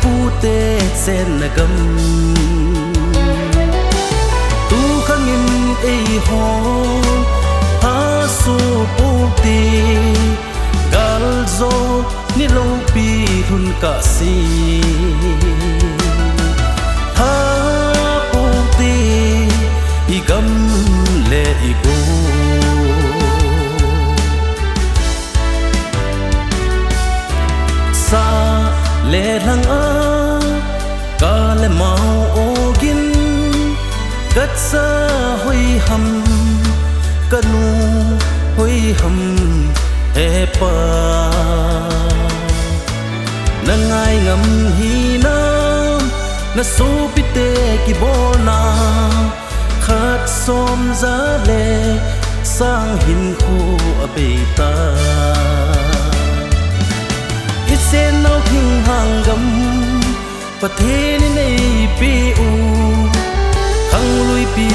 pu te sen na gam tu khangin ei ho ha su pu ti gal zo ni lo pi hun ka si ha pu ti i gam le i go sa le lang a ka le mau ogin gat sa hoi ham kanu hoi ham e pa na ngai ngam hi nam na so pite ki bona khat som za le sang hin khu abeta se nau thing hang gam pathe ni nei pi u hang lui pi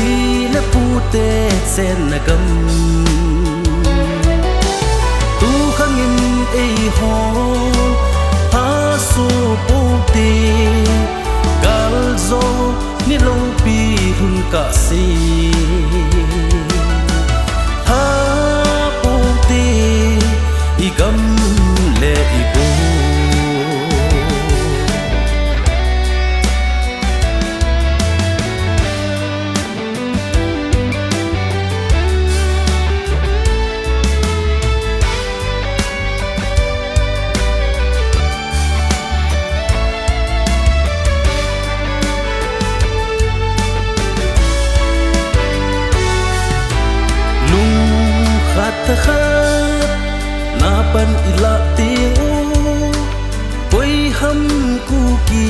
le pu te sen na gam tu khang in ei ho ha su pu ti gal zo ni lo pi hun ka si ha pu ti i gam le i bu khát na pan ila tiu quay hâm cu kỳ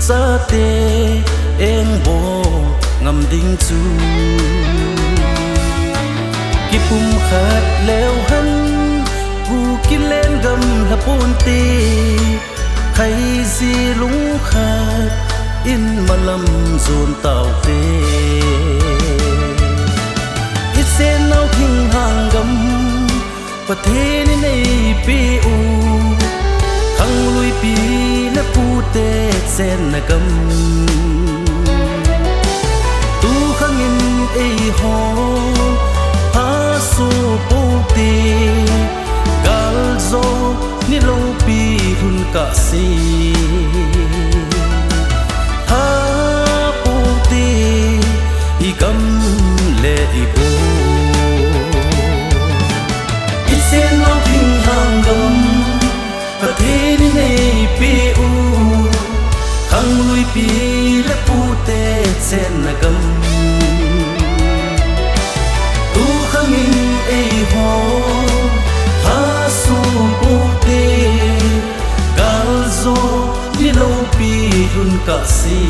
sa te em bo ngầm đinh chu ki pum khát leo hân cu ki lên gầm là pon ti khay si lung khát in malam zon tao te sen nau thing hang gam pathe ni nei pi u hang lui pi le pu te sen na gam tu khang in ei ho ha su pu ti gal zo ni lo pi hun ka si ha pu ti i gam le i bu sen nau thing hang gam pathe ni nei pi u hang lui pi le pu te sen na gam tu khang in ei ho ha su pu te gal zo ni lo pi hun ka si